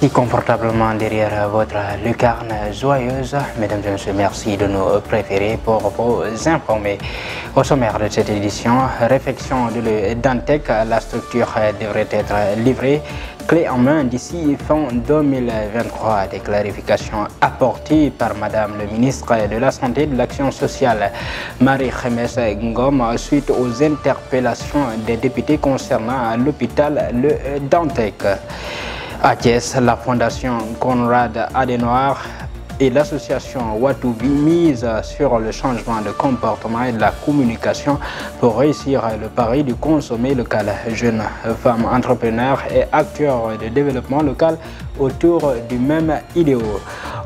Si confortablement derrière votre lucarne joyeuse, mesdames et messieurs, merci de nous préférer pour vous informer. Au sommaire de cette édition, réflexion de Dantec, la structure devrait être livrée clé en main d'ici fin 2023. Des clarifications apportées par Madame le ministre de la Santé et de l'Action sociale, Marie-Khemesse Ngom, suite aux interpellations des députés concernant l'hôpital Le Dantec. À Thiès, la fondation Konrad Adenauer et l'association Watoubi mise sur le changement de comportement et de la communication pour réussir le pari du consommer local. Jeunes femmes entrepreneurs et acteurs de développement local autour du même idéal.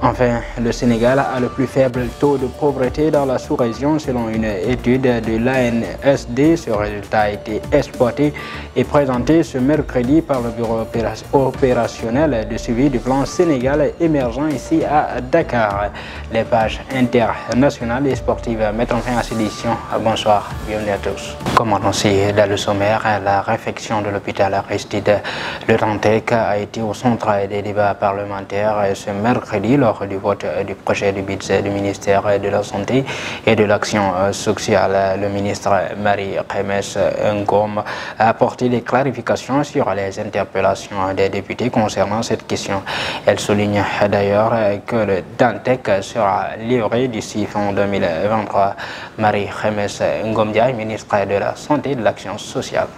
Enfin, le Sénégal a le plus faible taux de pauvreté dans la sous-région selon une étude de l'ANSD. Ce résultat a été exploité et présenté ce mercredi par le bureau opérationnel de suivi du plan Sénégal émergent ici à Dakar. Les pages internationales et sportives mettent fin à cette édition. Bonsoir, bienvenue à tous. Comme annoncé dans le sommaire, la réfection de l'hôpital Aristide Le Dantec a été au centre des débats parlementaires ce mercredi lors du vote du projet de budget du ministère de la Santé et de l'Action sociale. Le ministre Marie-Khemesse Ngom a apporté des clarifications sur les interpellations des députés concernant cette question. Elle souligne d'ailleurs que le Dantec sera livré d'ici fin 2023. Marie-Khemesse Ngom Ndiaye, ministre de la Santé et de l'Action sociale.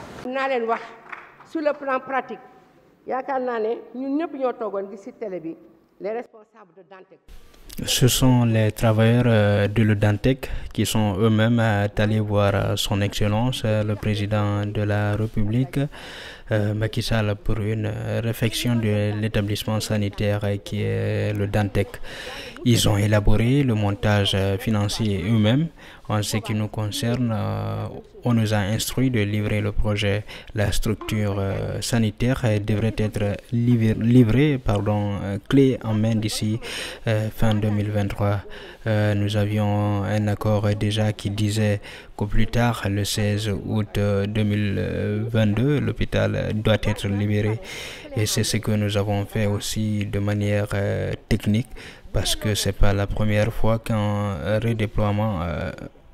Sur le plan pratique, les responsables de Dantec. Ce sont les travailleurs de Le Dantec qui sont eux-mêmes allés voir son Excellence, le président de la République, Macky Sall, pour une réflexion de l'établissement sanitaire qui est Le Dantec. Ils ont élaboré le montage financier eux-mêmes. En ce qui nous concerne, on nous a instruit de livrer le projet. La structure sanitaire devrait être livrée clé en main d'ici fin 2023. Nous avions un accord déjà qui disait qu'au plus tard, le 16 août 2022, l'hôpital doit être libéré. Et c'est ce que nous avons fait aussi de manière technique, parce que ce n'est pas la première fois qu'un redéploiement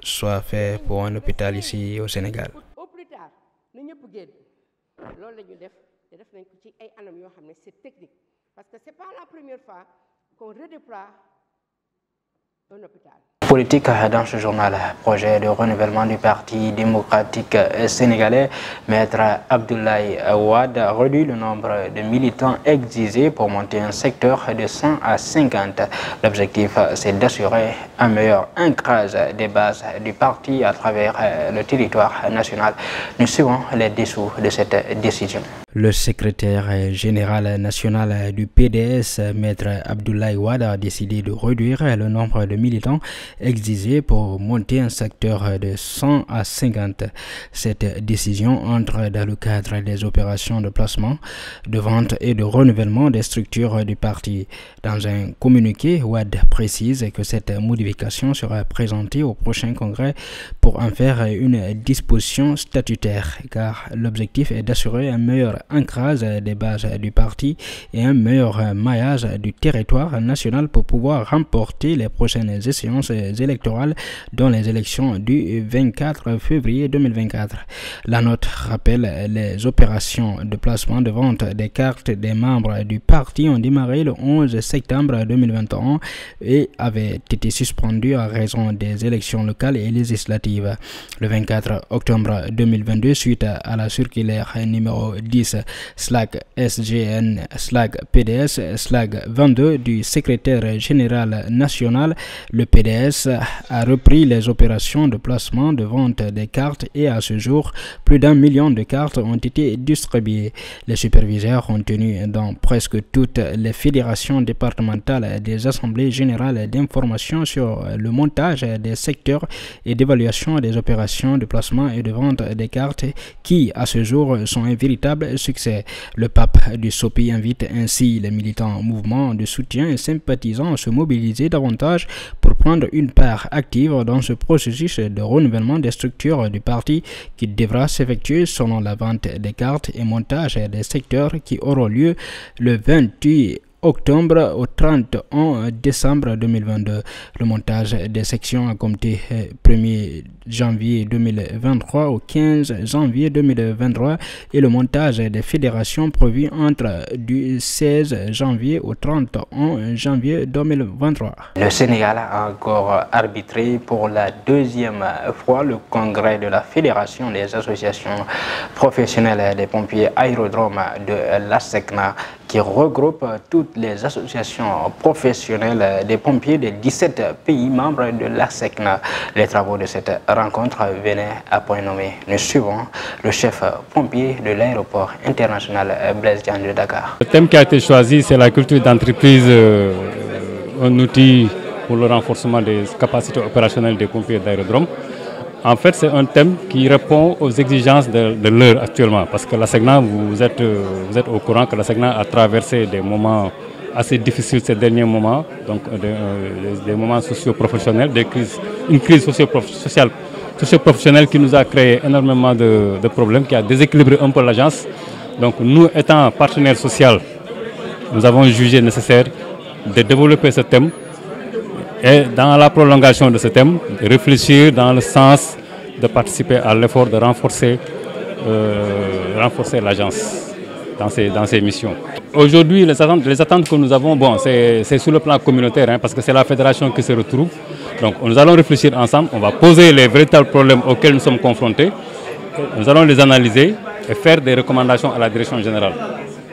soit fait pour un hôpital ici au Sénégal. Au plus tard, c'est technique, parce que ce n'est pas la première fois qu'on redéploie un hôpital. Politique dans ce journal, projet de renouvellement du Parti démocratique sénégalais, Maître Abdoulaye Wade réduit le nombre de militants exigés pour monter un secteur de 100 à 50. L'objectif, c'est d'assurer un meilleur ancrage des bases du parti à travers le territoire national. Nous suivons les dessous de cette décision. Le secrétaire général national du PDS, Maître Abdoulaye Wade, a décidé de réduire le nombre de militants exigés pour monter un secteur de 100 à 50. Cette décision entre dans le cadre des opérations de placement, de vente et de renouvellement des structures du parti. Dans un communiqué, Wade précise que cette modification sera présentée au prochain congrès pour en faire une disposition statutaire, car l'objectif est d'assurer un meilleur ancrage des bases du parti et un meilleur maillage du territoire national pour pouvoir remporter les prochaines échéances électorales, dont les élections du 24 février 2024. La note rappelle les opérations de placement de vente des cartes des membres du parti ont démarré le 11 septembre 2021 et avaient été suspendues à raison des élections locales et législatives. Le 24 octobre 2022, suite à la circulaire numéro 10/SGN/PDS/22 du secrétaire général national, le PDS a repris les opérations de placement de vente des cartes et à ce jour, plus d'1 million de cartes ont été distribuées. Les superviseurs ont tenu dans presque toutes les fédérations départementales des assemblées générales d'information sur le montage des secteurs et d'évaluation des opérations de placement et de vente des cartes qui, à ce jour, sont un véritable succès. Le pape du SOPI invite ainsi les militants, mouvements de soutien et sympathisants à se mobiliser davantage pour prendre une part active dans ce processus de renouvellement des structures du parti qui devra s'effectuer selon la vente des cartes et montage des secteurs qui auront lieu le 28 octobre au 31 décembre 2022. Le montage des sections a compté 1er janvier 2023 au 15 janvier 2023 et le montage des fédérations prévu entre du 16 janvier au 31 janvier 2023. Le Sénégal a encore arbitré pour la deuxième fois le congrès de la Fédération des associations professionnelles des pompiers aérodromes de l'ASECNA qui regroupe toutes les associations professionnelles des pompiers des 17 pays membres de l'ASECNA. Les travaux de cette rencontre venaient à point nommé. Nous suivons le chef pompier de l'aéroport international Blaise Diagne de Dakar. Le thème qui a été choisi, c'est la culture d'entreprise, un outil pour le renforcement des capacités opérationnelles des pompiers d'aérodrome. En fait, c'est un thème qui répond aux exigences de l'heure actuellement. Parce que l'ASECNA, vous êtes au courant que l'ASECNA a traversé des moments assez difficiles ces derniers moments, donc des moments socio-professionnels, une crise socio-professionnelle qui nous a créé énormément de problèmes, qui a déséquilibré un peu l'agence. Donc nous, étant partenaire social, nous avons jugé nécessaire de développer ce thème et dans la prolongation de ce thème, réfléchir dans le sens de participer à l'effort de renforcer l'agence dans ses missions. Aujourd'hui, les attentes que nous avons, bon, c'est sur le plan communautaire, hein, parce que c'est la fédération qui se retrouve. Donc nous allons réfléchir ensemble, on va poser les véritables problèmes auxquels nous sommes confrontés. Nous allons les analyser et faire des recommandations à la direction générale.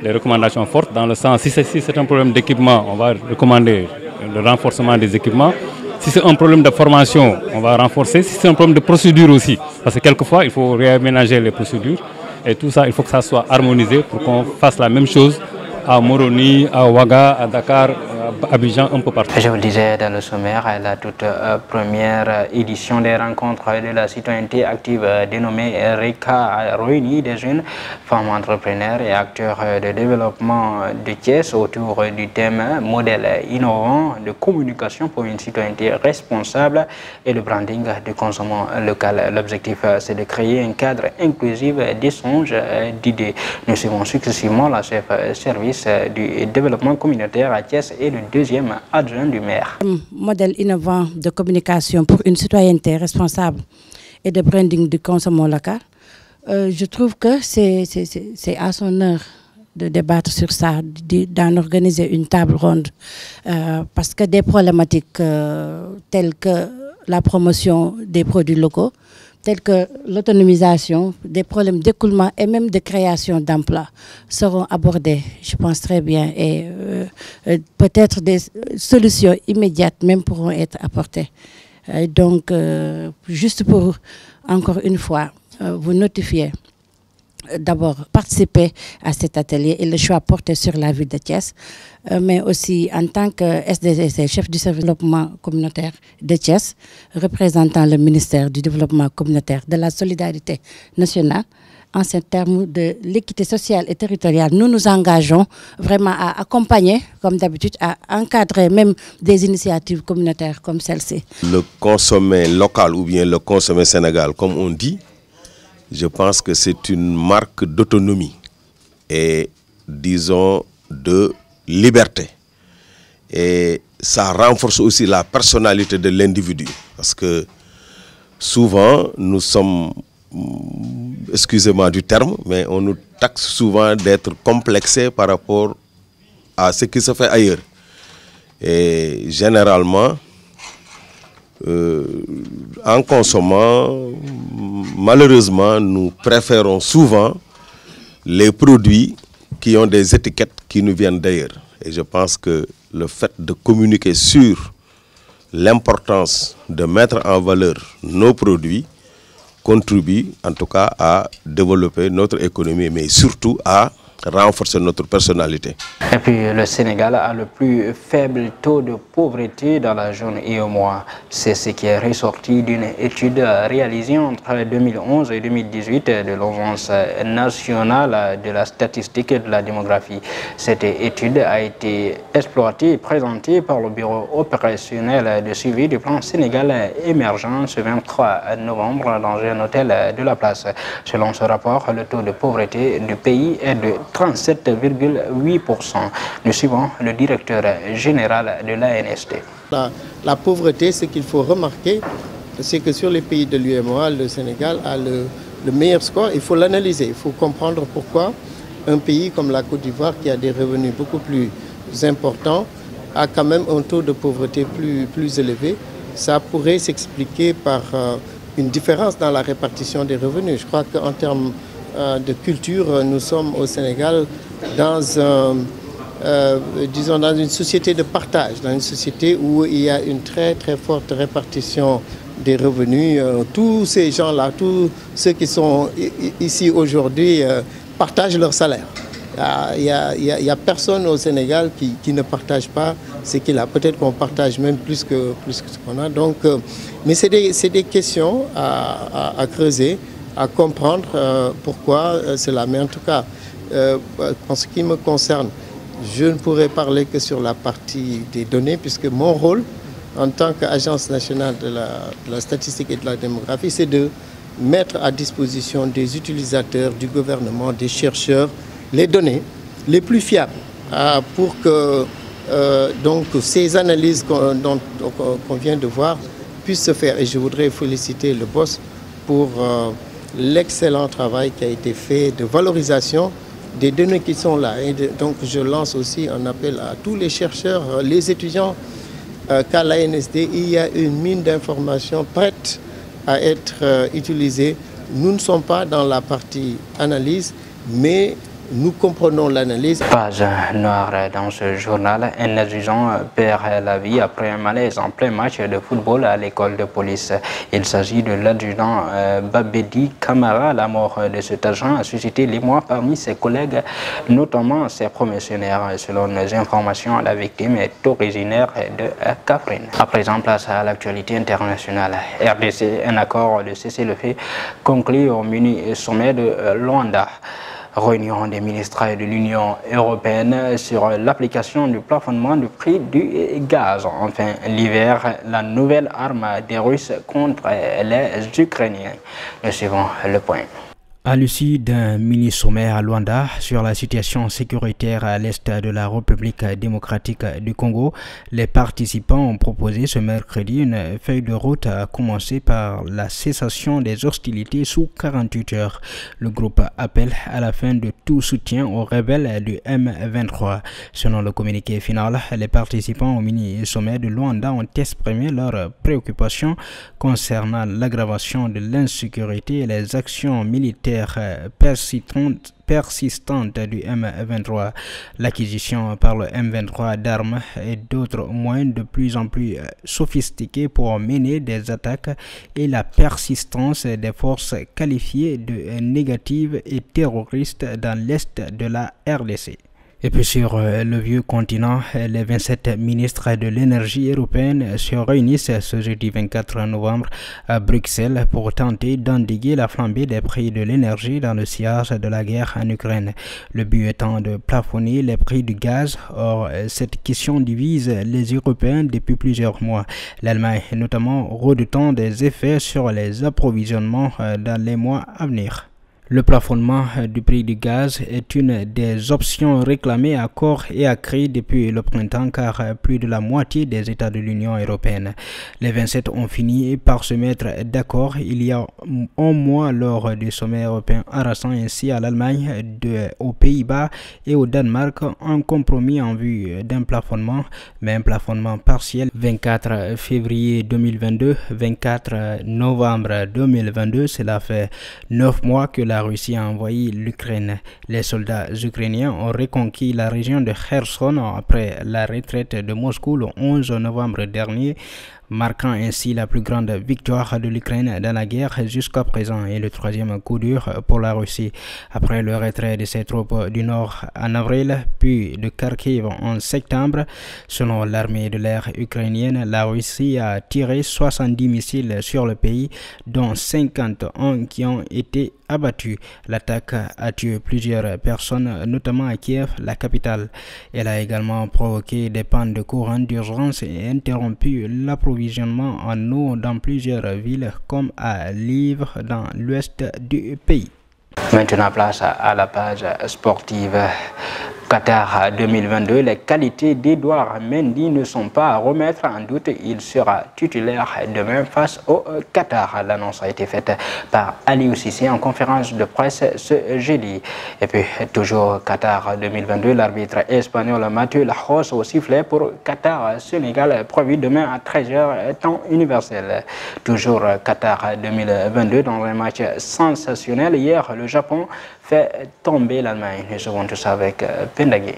Des recommandations fortes dans le sens, si c'est un problème d'équipement, on va recommander le renforcement des équipements. Si c'est un problème de formation, on va renforcer. Si c'est un problème de procédure aussi, parce que quelquefois, il faut réaménager les procédures. Et tout ça, il faut que ça soit harmonisé pour qu'on fasse la même chose à Moroni, à Ouaga, à Dakar, à Abidjan, un peu partout. Je vous le disais dans le sommaire, la toute première édition des rencontres de la citoyenneté active dénommée RECA a réuni des jeunes femmes entrepreneurs et acteurs de développement de Thiès autour du thème modèle innovant de communication pour une citoyenneté responsable et le branding du consommant local. L'objectif, c'est de créer un cadre inclusif d'échange d'idées. Nous suivons successivement la chef service du développement communautaire à Thiès et le deuxième adjoint du maire. Modèle innovant de communication pour une citoyenneté responsable et de branding du consommant local. Je trouve que c'est à son heure de débattre sur ça, d'en organiser une table ronde. Parce que des problématiques telles que la promotion des produits locaux, tels que l'autonomisation, des problèmes d'écoulement et même de création d'emplois seront abordés, je pense très bien, et peut-être des solutions immédiates même pourront être apportées. Donc, juste pour, encore une fois, vous notifier, d'abord participer à cet atelier et le choix porté sur la ville de Thiès, mais aussi en tant que SDDC, chef du service de développement communautaire de Thiès, représentant le ministère du développement communautaire, de la solidarité nationale, en ces termes de l'équité sociale et territoriale. Nous nous engageons vraiment à accompagner, comme d'habitude, à encadrer même des initiatives communautaires comme celle-ci. Le consommer local ou bien le consommer Sénégal, comme on dit, je pense que c'est une marque d'autonomie et, disons, de liberté. Et ça renforce aussi la personnalité de l'individu. Parce que souvent, nous sommes, excusez-moi du terme, mais on nous taxe souvent d'être complexés par rapport à ce qui se fait ailleurs. Et généralement, en consommant, malheureusement, nous préférons souvent les produits qui ont des étiquettes qui nous viennent d'ailleurs. Et je pense que le fait de communiquer sur l'importance de mettre en valeur nos produits contribue en tout cas à développer notre économie, mais surtout à renforcer notre personnalité. Et puis le Sénégal a le plus faible taux de pauvreté dans la zone UEMOA. C'est ce qui est ressorti d'une étude réalisée entre 2011 et 2018 de l'Agence nationale de la statistique et de la démographie. Cette étude a été exploitée et présentée par le Bureau opérationnel de suivi du plan Sénégal émergent ce 23 novembre dans un hôtel de la place. Selon ce rapport, le taux de pauvreté du pays est de 37,8%. Nous suivons le directeur général de l'ANSD. La pauvreté, ce qu'il faut remarquer, c'est que sur les pays de l'UEMOA, le Sénégal a le meilleur score. Il faut l'analyser, il faut comprendre pourquoi un pays comme la Côte d'Ivoire, qui a des revenus beaucoup plus importants, a quand même un taux de pauvreté plus élevé. Ça pourrait s'expliquer par une différence dans la répartition des revenus. Je crois qu'en termes de culture, nous sommes au Sénégal dans disons dans une société de partage, dans une société où il y a une très forte répartition des revenus. Tous ces gens-là, tous ceux qui sont ici aujourd'hui partagent leur salaire. Il y a personne au Sénégal qui ne partage pas ce qu'il a. Peut-être qu'on partage même plus que ce qu'on a. Donc, mais c'est des questions à creuser, à comprendre pourquoi cela. Mais en tout cas, en ce qui me concerne, je ne pourrais parler que sur la partie des données, puisque mon rôle en tant qu'Agence nationale de la statistique et de la démographie, c'est de mettre à disposition des utilisateurs, du gouvernement, des chercheurs, les données les plus fiables pour que donc ces analyses qu'on vient de voir puissent se faire. Et je voudrais féliciter le boss pour l'excellent travail qui a été fait de valorisation des données qui sont là. Et donc je lance aussi un appel à tous les chercheurs, les étudiants, qu'à l'ANSD, il y a une mine d'informations prête à être utilisée. Nous ne sommes pas dans la partie analyse, mais nous comprenons l'analyse. Page noire dans ce journal. Un étudiant perd la vie après un malaise en plein match de football à l'école de police. Il s'agit de l'adjudant Babedi Kamara. La mort de cet agent a suscité l'émoi parmi ses collègues, notamment ses promotionnaires. Selon nos informations, la victime est originaire de Kaffrine. À présent, place à l'actualité internationale. RDC, un accord de cessez-le-feu conclu au mini sommet de Luanda. Réunion des ministres de l'Union européenne sur l'application du plafonnement du prix du gaz. Enfin, l'hiver, la nouvelle arme des Russes contre les Ukrainiens. Nous suivons le point. À l'issue d'un mini-sommet à Luanda sur la situation sécuritaire à l'est de la République démocratique du Congo, les participants ont proposé ce mercredi une feuille de route à commencer par la cessation des hostilités sous 48 heures. Le groupe appelle à la fin de tout soutien aux rebelles du M23. Selon le communiqué final, les participants au mini-sommet de Luanda ont exprimé leurs préoccupations concernant l'aggravation de l'insécurité et les actions militaires persistante du M23, l'acquisition par le M23 d'armes et d'autres moyens de plus en plus sophistiqués pour mener des attaques et la persistance des forces qualifiées de négatives et terroristes dans l'est de la RDC. Et puis sur le vieux continent, les 27 ministres de l'énergie européenne se réunissent ce jeudi 24 novembre à Bruxelles pour tenter d'endiguer la flambée des prix de l'énergie dans le sillage de la guerre en Ukraine. Le but étant de plafonner les prix du gaz. Or, cette question divise les Européens depuis plusieurs mois. L'Allemagne notamment redoutant des effets sur les approvisionnements dans les mois à venir. Le plafonnement du prix du gaz est une des options réclamées à corps et à cri depuis le printemps car plus de la moitié des États de l'Union européenne. Les 27 ont fini par se mettre d'accord il y a un mois lors du sommet européen arrachant ainsi à l'Allemagne, aux Pays-Bas et au Danemark un compromis en vue d'un plafonnement, mais un plafonnement partiel. 24 février 2022, 24 novembre 2022, cela fait 9 mois que la Russie a envahi l'Ukraine. Les soldats ukrainiens ont reconquis la région de Kherson après la retraite de Moscou le 11 novembre dernier. marquant ainsi la plus grande victoire de l'Ukraine dans la guerre jusqu'à présent et le troisième coup dur pour la Russie. Après le retrait de ses troupes du nord en avril, puis de Kharkiv en septembre, selon l'armée de l'air ukrainienne, la Russie a tiré 70 missiles sur le pays, dont 51 qui ont été abattus. L'attaque a tué plusieurs personnes, notamment à Kiev, la capitale. Elle a également provoqué des pannes de courant d'urgence et interrompu l'approvisionnement en eau dans plusieurs villes comme à Lviv dans l'ouest du pays. Maintenant, place à la page sportive. Qatar 2022, les qualités d'Edouard Mendy ne sont pas à remettre en doute. Il sera titulaire demain face au Qatar. L'annonce a été faite par Aliou Cissé en conférence de presse ce jeudi. Et puis, toujours Qatar 2022, l'arbitre espagnol Mathieu Lajos au sifflet pour Qatar-Sénégal, prévu demain à 13h, temps universel. Toujours Qatar 2022, dans un match sensationnel. Hier, le Japon fait tomber l'Allemagne. Nous savons tout ça avec Pendagé.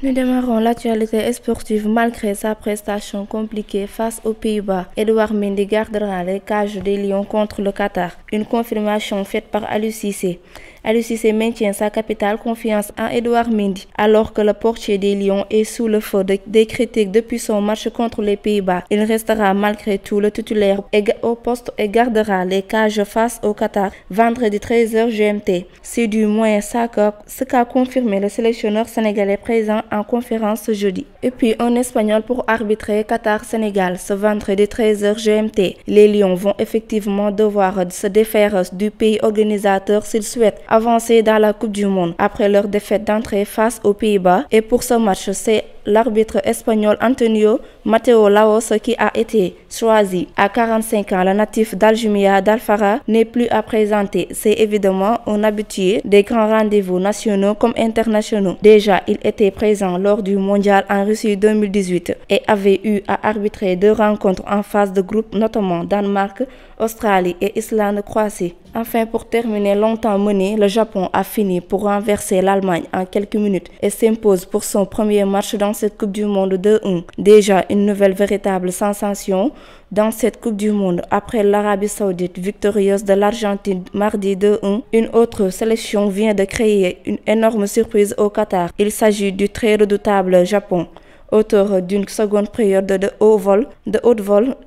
Nous démarrons l'actualité sportive malgré sa prestation compliquée face aux Pays-Bas. Edouard Mendy gardera les cages des Lions contre le Qatar. Une confirmation faite par Aliou Cissé. Aliou Cissé maintient sa capitale confiance en Edouard Mendy alors que le portier des Lions est sous le feu des critiques depuis son match contre les Pays-Bas. Il restera malgré tout le titulaire au poste et gardera les cages face au Qatar vendredi 13h GMT. C'est du moins ce qu'a confirmé le sélectionneur sénégalais présent en conférence ce jeudi. Et puis un Espagnol pour arbitrer Qatar-Sénégal ce vendredi 13h GMT. Les Lions vont effectivement devoir se défaire du pays organisateur s'ils souhaitent avancer dans la Coupe du Monde après leur défaite d'entrée face aux Pays-Bas. Et pour ce match, c'est l'arbitre espagnol Antonio Mateo Laos qui a été choisi. À 45 ans, le natif d'Aljumia d'Alfara n'est plus à présenter. C'est évidemment un habitué des grands rendez-vous nationaux comme internationaux. Déjà, il était présent lors du mondial en Russie 2018 et avait eu à arbitrer 2 rencontres en phase de groupe, notamment Danemark, Australie et Islande-Croatie. Enfin, pour terminer longtemps mené, le Japon a fini pour renverser l'Allemagne en quelques minutes et s'impose pour son premier match dans cette Coupe du Monde 2-1. Déjà une nouvelle véritable sensation dans cette Coupe du Monde après l'Arabie Saoudite victorieuse de l'Argentine mardi 2-1. Une autre sélection vient de créer une énorme surprise au Qatar. Il s'agit du très redoutable Japon. Auteur d'une seconde période de haut vol,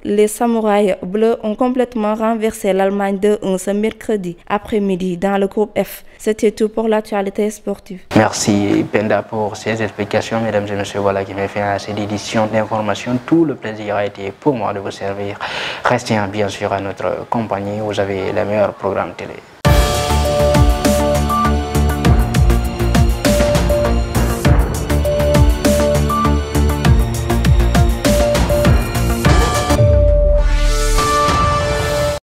les samouraïs bleus ont complètement renversé l'Allemagne 2-1 ce mercredi après-midi dans le groupe F. C'était tout pour l'actualité sportive. Merci Penda pour ces explications, mesdames et messieurs. Voilà qui met fin à cette édition d'information. Tout le plaisir a été pour moi de vous servir. Restez bien sûr à notre compagnie. Vous avez les meilleurs programmes télé.